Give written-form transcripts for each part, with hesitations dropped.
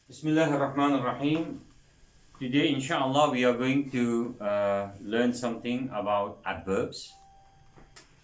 Bismillah ar-Rahman ar-Rahim. Today, inshallah, we are going to learn something about adverbs.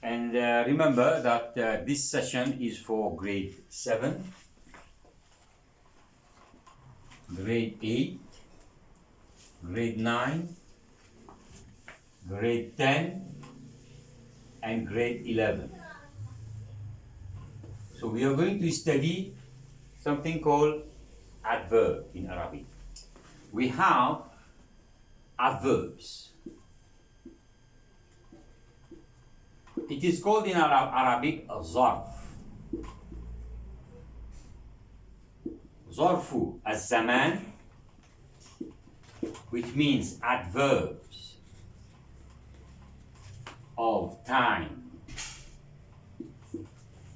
And remember that this session is for grade 7, grade 8, grade 9, grade 10, and grade 11. So we are going to study something called adverb in Arabic. We have adverbs. It is called in Arabic a zarf. Zarfu az-zaman, which means adverbs of time.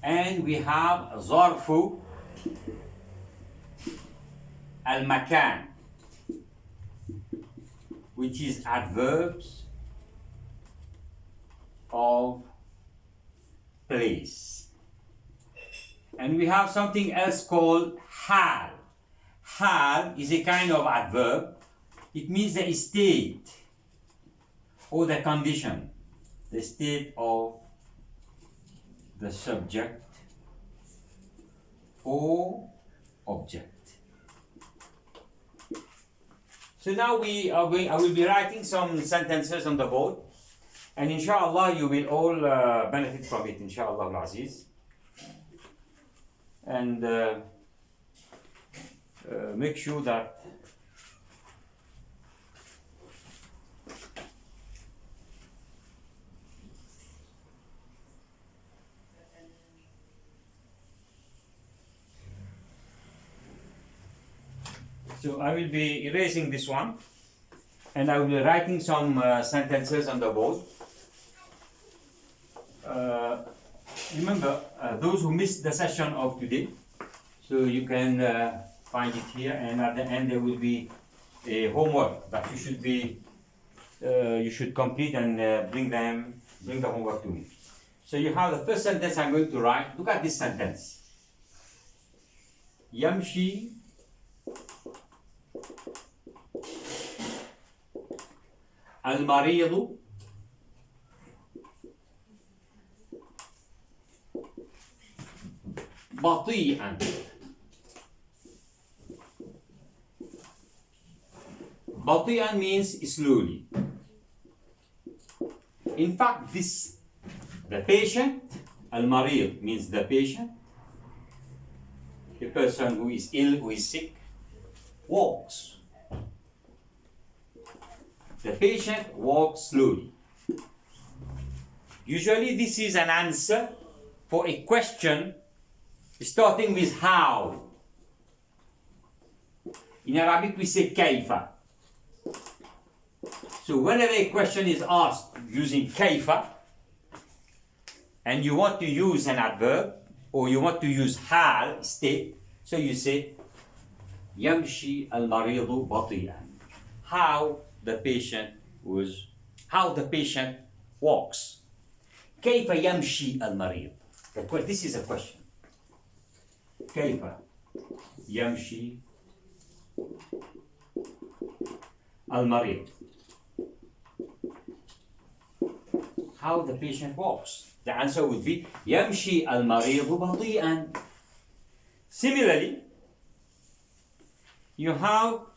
And we have zarfu al-makan, which is adverbs of place. And we have something else called hal. Hal is a kind of adverb. It means the state or the condition, the state of the subject or object. So now I will be writing some sentences on the board, and inshallah you will all benefit from it, inshallah al-Aziz. And make sure that so I will be erasing this one, and I will be writing some sentences on the board. Remember, those who missed the session of today, so you can find it here, and at the end there will be a homework that you should complete and bring the homework to me. So you have the first sentence I'm going to write. Look at this sentence. Yamshi المريض بطيئا. بطيئا means slowly. In fact, the patient, المريض means the patient, the person who is ill, who is sick, walks. The patient walks slowly. Usually this is an answer for a question starting with how. In Arabic we say kaifa. So whenever a question is asked using kaifa, and you want to use an adverb, or you want to use hal, state, so you say yamshi al-maridu bati'an. How the patient walks. كيف يمشي المريض? This is a question. كيف يمشي المريض? How the patient walks. The answer would be يمشي المريض بطيئا. Similarly, you have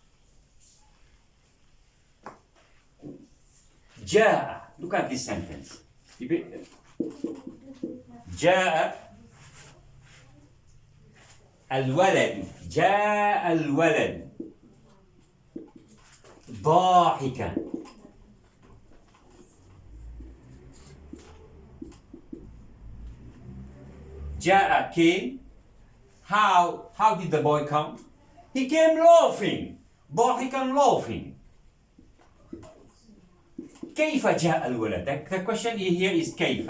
جاء. Look at this sentence. جاء الولد. جاء الولد ضاحكا. جاء came. How did the boy come? He came laughing. ضاحكا laughing. كيف جاء الولد? The question here is كيف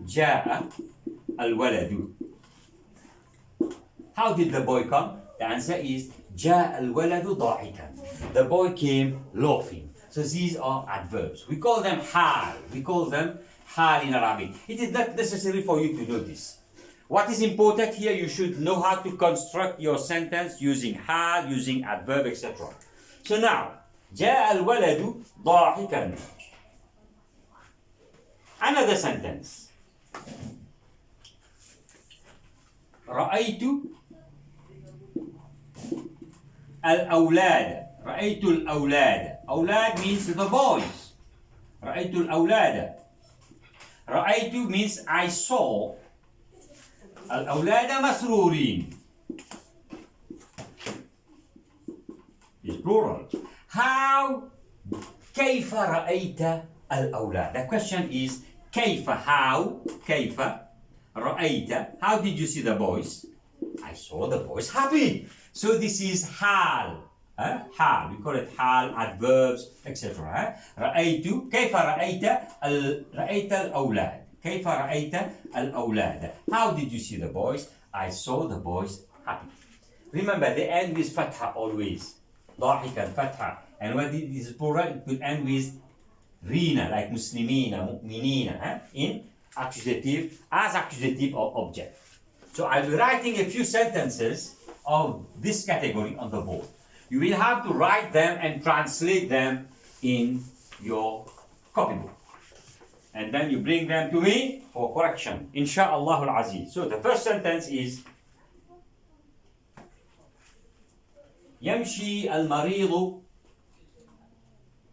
جاء الولد? How did the boy come? The answer is جاء الولد ضاحكا. The boy came laughing. So these are adverbs. We call them حال. We call them حال in Arabic. It is not necessary for you to know this. what is important here, you should know how to construct your sentence using had, using adverb, etc. So now, جاء الولد ضاحكا. Another sentence. رأيت الأولاد. رأيت الأولاد. أولاد means the boys. رأيت الأولاد. رأيت means I saw. الأولاد مسرورين. It's plural. How? كيف رأيت الأولاد? The question is كيف, how, كيف رأيت, how did you see the boys? I saw the boys happy. So this is حال. حال, we call it حال, adverbs, etc. رأيت, كيف رأيت رأيت الأولاد. كيف رأيت الأولاد? How did you see the boys? I saw the boys happy. Remember, they end with فتحة always. ضاحكا, فتحة. And when it is plural, it will end with رينا, like مسلمين, مؤمنين, in accusative, as accusative of object. So I'll be writing a few sentences of this category on the board. You will have to write them and translate them in your copybook. And then you bring them to me for correction. Insha'Allah al-Aziz. So the first sentence is يمشي المريض.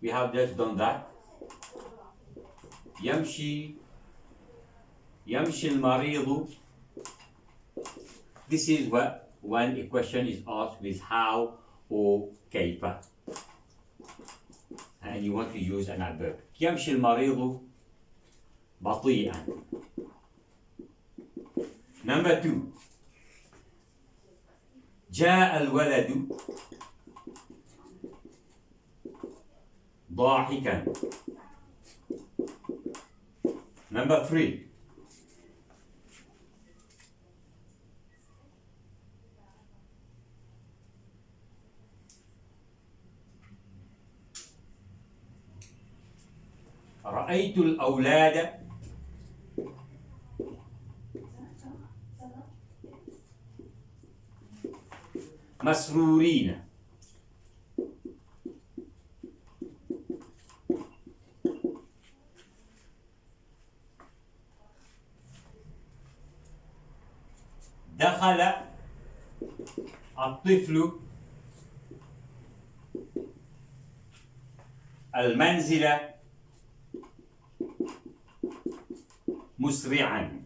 We have just done that. يمشي المريض. This is what when a question is asked with how or كيف. And you want to use an adverb. يمشي المريض بطيئا. Number 2. جاء الولد ضاحكا. Number 3. رأيت الأولاد مسرورين. دخل الطفل المنزل مسرعا.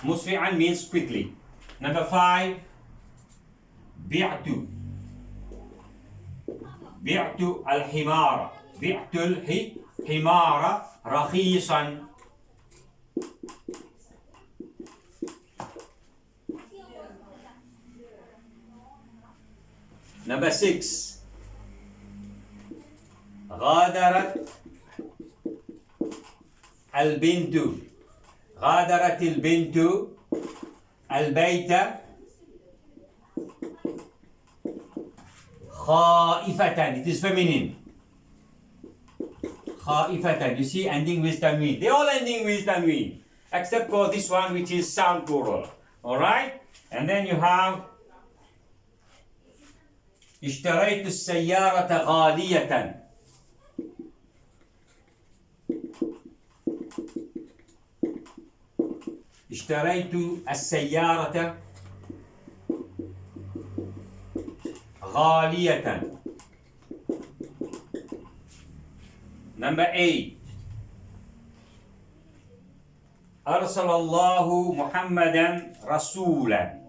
مسرعا means quickly. Number 5. بعت الحمار. بعت الحمار رخيصا. Number 6. غادرت البنت البيت خائفة. It is feminine. خائفة. You see, ending with tanween. They all ending with tanween, except for this one, which is sound plural. All right. And then you have اشتريت السيارة غالية. اشتريت السيارة غالية. Number 8. أرسل الله محمدا رسولا.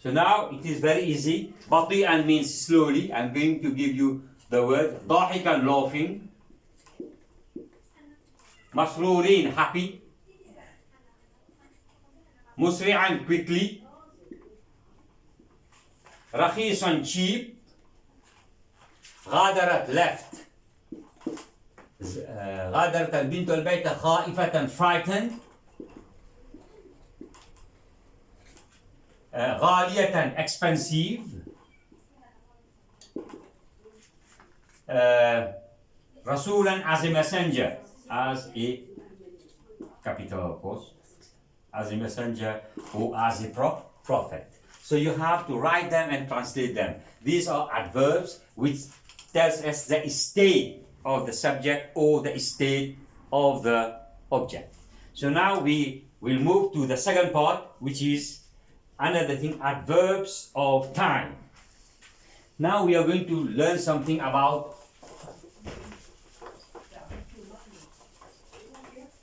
So now it is very easy. بطيئا means slowly. I'm going to give you the word. ضاحكا laughing. مسرورين happy. مسرعا quickly. رخيصا cheap. غادرت left. غادرت البنت البيت خائفة frightened. غالية expensive. رسولا as a messenger, as a capital of course, as a messenger or as a prophet. So you have to write them and translate them. These are adverbs which tells us the state of the subject or the state of the object. So now we will move to the second part, which is another thing, adverbs of time. Now we are going to learn something about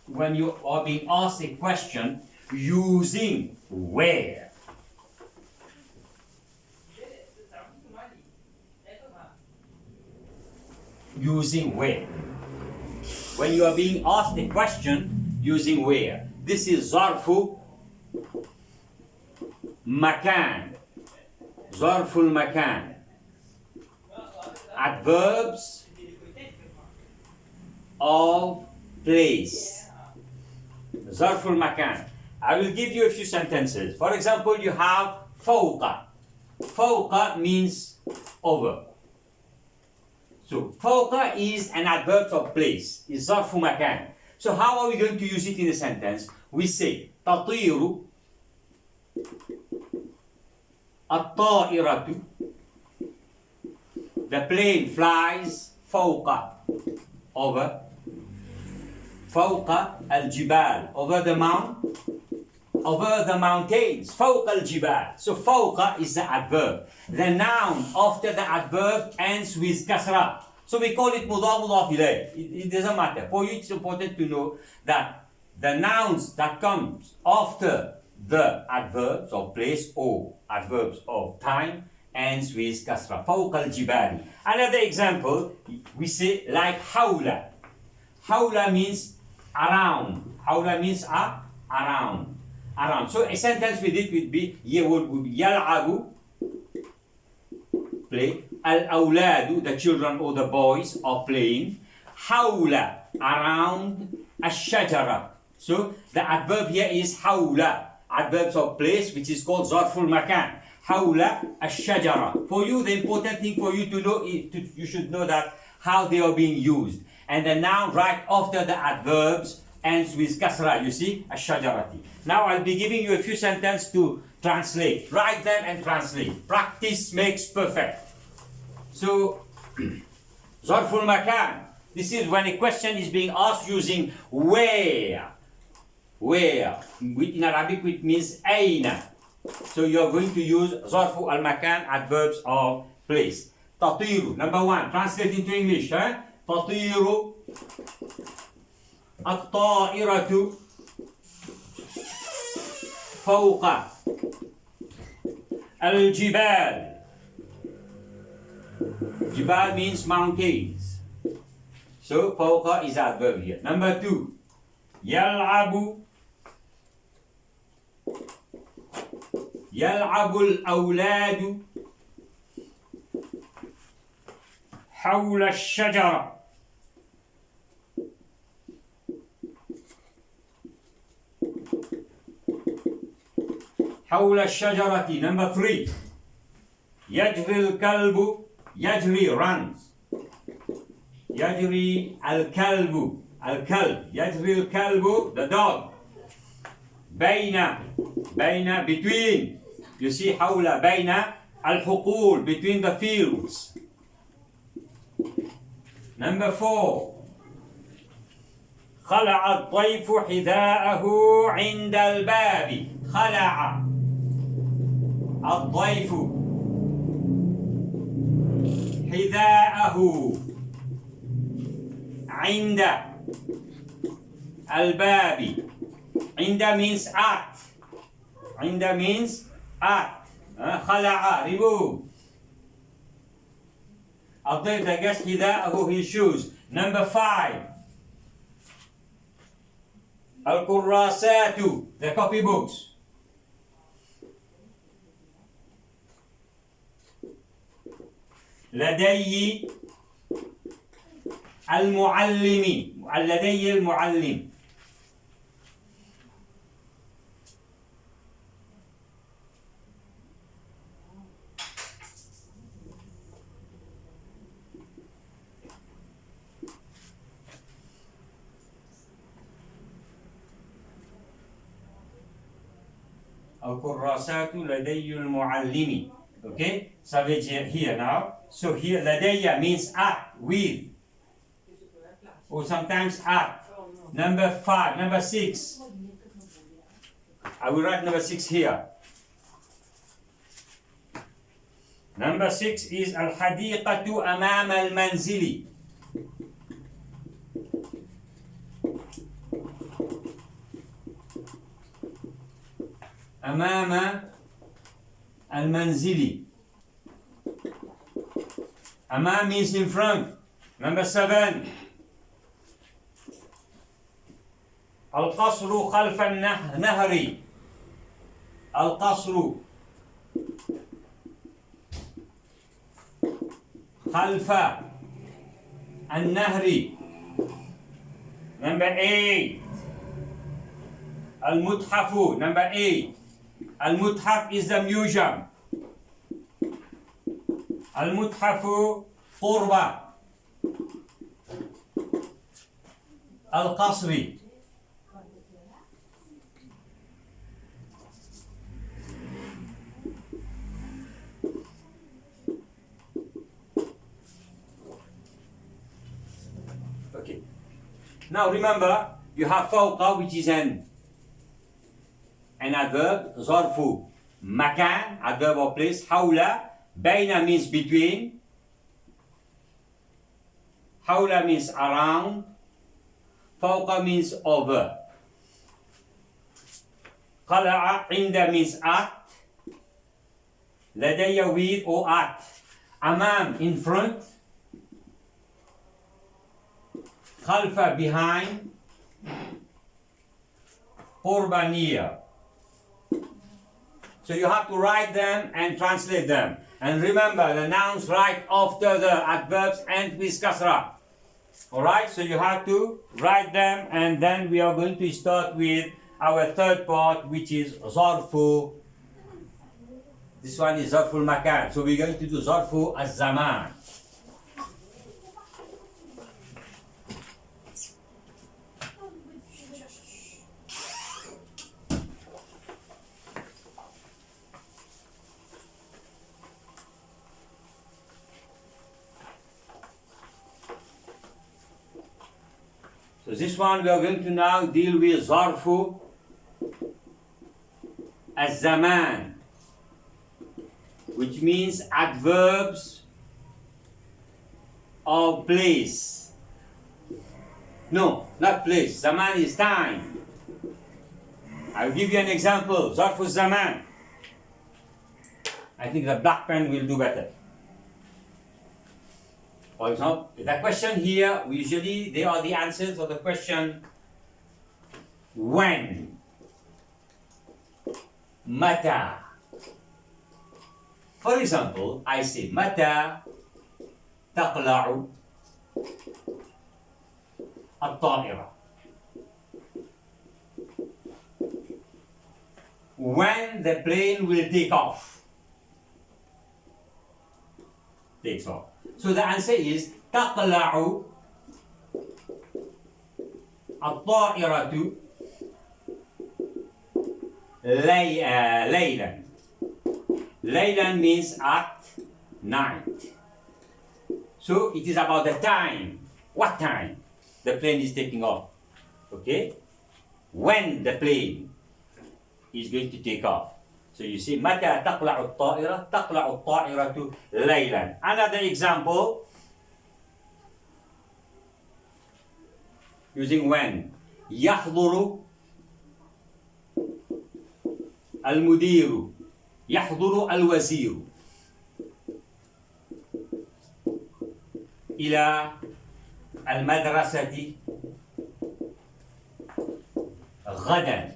when you are being asked a question using where. Using where. When you are being asked a question using where. This is zarfu makan. Zarful makan. Adverbs of place. Zarful makan. I will give you a few sentences. For example, you have fawqa. Fawqa means over. So fawqa is an adverb of place. It's zarfu makan. So how are we going to use it in a sentence? We say tatiru at-ta'iratu. The plane flies fawqa, over. Fawqa al-jibal, over the mountains. Fawqa al-jibal. So fawqa is the adverb. The noun after the adverb ends with kasra. So we call it mudaf mudaf ilayh. It doesn't matter. For you it's important to know that the nouns that comes after the adverbs of place or adverbs of time ends with kasra. Fawqa al-jibal. Another example, we say like hawla. Hawla means around. Hawla means around. Around. So a sentence with it would be yal'abu, play. Al-awladu, the children or the boys are playing. Hawla, around. Ash-shajara. So the adverb here is hawla. Adverbs of place, which is called zarful makan. Hawla ash-shajara. For you, the important thing for you to know is you should know that how they are being used. And the noun right after the adverbs ends with kasra. You see, ash-shajarati. Now I'll be giving you a few sentences to translate. Write them and translate. Practice makes perfect. So, zarful makan. This is when a question is being asked using where. Where. In Arabic it means aina. So you are going to use zarfu al-makan, adverbs of place. Tatiru. Number one. Translate into English. Tatiru at-ta'iratu fawqa al-jibal. Jibal means mountains. So fawqa is adverb here. Number two. Yal'abu al-awladu hawla ash-shajara. حول الشجرة. Number three. يجري الكلب. يجري runs. يجري الكلب. الكلب. يجري الكلب the dog. بين between. You see حول بين الحقول between the fields. Number four. خلع الضيف حذاءه عند الباب. خلع الضيف حذاءه عند الباب. عند means at. عند means at. خلع remove. الضيف the guest حذاءه his shoes. Number five. الكراسات the copybooks. لدي المعلم. لدي المعلم. الكراسات لدي المعلم. Okay, savage here now. So here لدي means at, with, or sometimes at. Number 5, number 6. I will write number 6 here. Number 6 is الحديقة أمام المنزل. أمام المنزل. أمام means in front. Number 7. القصر خلف النهر. القصر خلف النهر. Number 8. المتحف. Number 8. المتحف is the museum. المتحف قرب القصر. Okay. Now remember, you have فوق, which is an adverb. ظرف مكان, adverb of place. حول, بين means between. حول means around. فوق means over. قلع, عند means at. لدي with or at. أمام in front. خلف behind. قرب near. So you have to write them and translate them. And remember, the nouns right after the adverbs end with kasra. Alright, so you have to write them, and then we are going to start with our third part, which is zarfu. This one is zarful makan. So we're going to do zarfu az-zaman. So this one we are going to now deal with zarfu az-zaman, which means adverbs of place. No, not place. Zaman is time. I'll give you an example. Zarfu zaman. I think the black pen will do better. For example, the question here, usually they are the answers for the question when, mata. For example, I say mata تقلع الطائرة. When the plane will take off. Takes off. So the answer is تقلع الطائرة ليلا. ليلا means at night. So it is about the time. What time the plane is taking off? Okay? When the plane is going to take off. So you see, متى تقلع الطائرة؟ تقلع الطائرة ليلا. Another example, using when. يحضر المدير. يحضر الوزير إلى المدرسة غدا.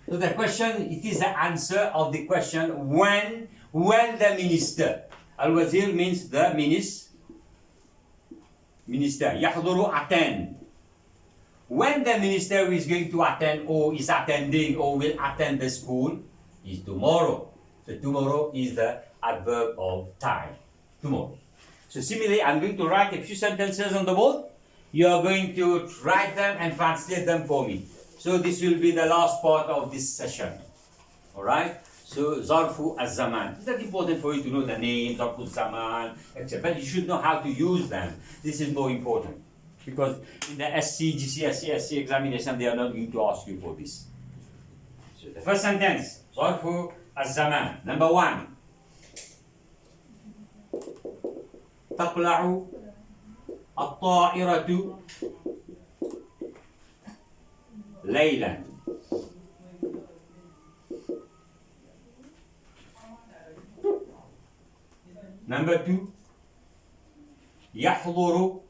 So the question, it is the answer of the question when the minister. Al-Wazir means the minister. minister. يحضر attend. When the minister is going to attend or is attending or will attend the school is tomorrow. So tomorrow is the adverb of time. Tomorrow. So similarly, I'm going to write a few sentences on the board. You are going to write them and translate them for me. So this will be the last part of this session. Alright? So Zarfu az-Zaman. It's not important for you to know the names, Zarfu az-Zaman, etc. But you should know how to use them. This is more important. Because in the SC, GCSE, SC examination, they are not going to ask you for this. So the first sentence, Zarfu az-Zaman. Number 1. تطلع الطائرة ليلا. Number 2. يحضر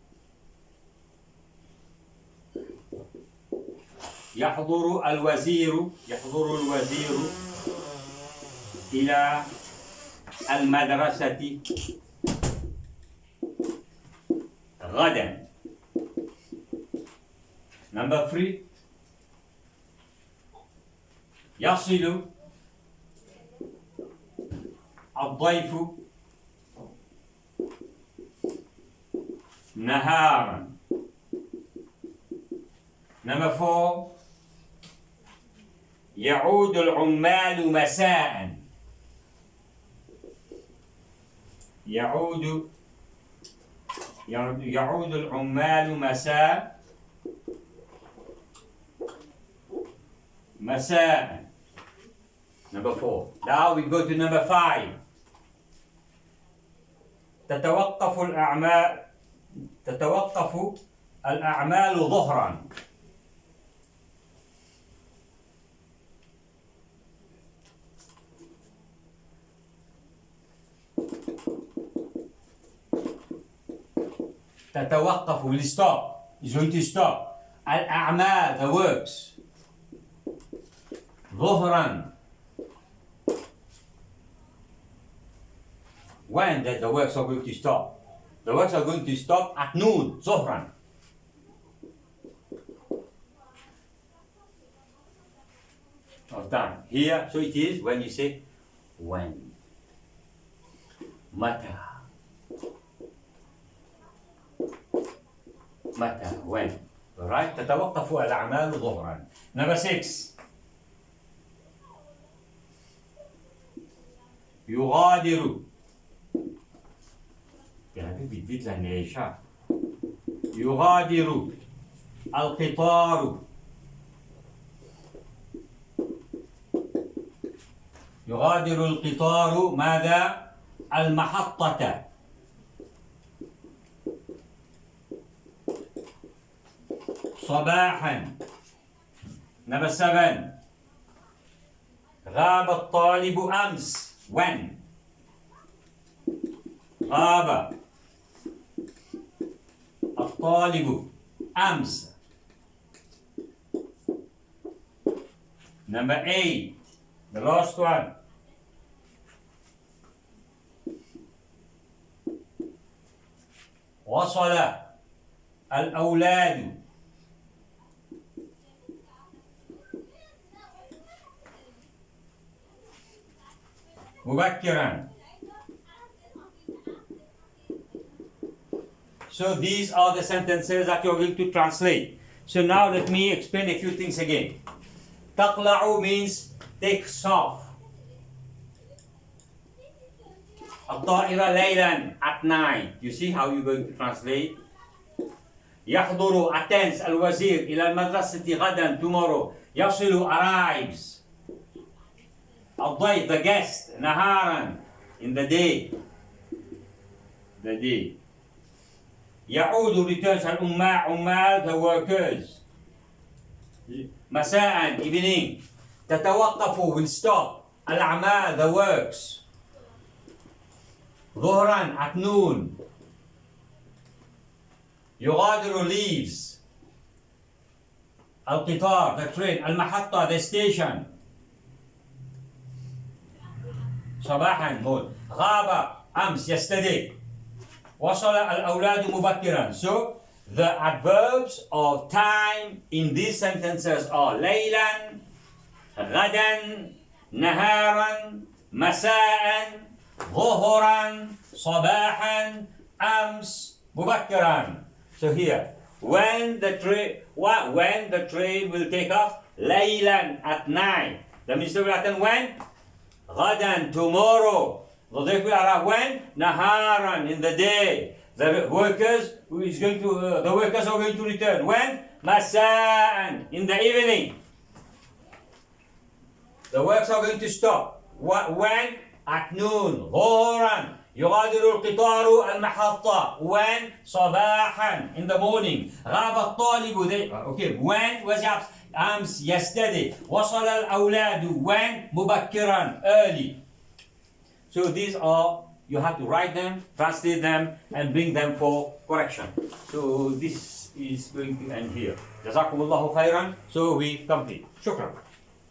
الوزير إلى المدرسة غدا. Number 3. يصل الضيف نهارا. Number 4. يعود العمال مساء. يعود العمال مساء. Number 4. Now we go to number 5. تتوقف الأعمال ظهرا. تتوقف will stop. It's going to stop. الأعمال, the works. ظهرا. When the works are going to stop? The works are going to stop at noon. ظهرا. Of time. Here, so it is when you say when. متى. when. Alright? تتوقف الأعمال ظهرا. Number 6. يغادر. يغادر القطار. يغادر القطار ماذا؟ المحطة. صباحا. Number 7. غاب الطالب أمس. When. غاب الطالب أمس. Number 8. The last one. وصل الأولاد. مبكرا. So these are the sentences that you're going to translate. So now let me explain a few things again. تطلع means takes off. الطائرة ليلا at night. You see how you're going to translate? يحضر attends الوزير إلى المدرسة غدا tomorrow. يصل arrives. الضيف the guest نهارا in the day. يعود returns عمال the workers. مساء evening. تتوقف will stop. الأعمال the works. ظهرا at noon. يغادر leaves. القطار the train. المحطة the station. صباحا غاب أمس yesterday. وصل الأولاد مبكرا. So the adverbs of time in these sentences are ليلا, غدا, نهارا, مساء, ظهرا, صباحا, أمس, مبكرا. So here, when the train will take off, ليلا at night. The minister will attend when? غدا, tomorrow. The ضيف will arrive when? نهارا, in the day. The workers are going to return when? مساء, in the evening. The works are going to stop. When? At noon. ظهرا. يغادر القطار المحطة. When? صباحا, in the morning. غاب الطالب. Okay, when was أمس, yesterday. وصل الأولاد. When? مبكرا, early. So these are, you have to write them, translate them, and bring them for correction. So this is going to end here. جزاكم الله خيرا. So we complete. شكرا.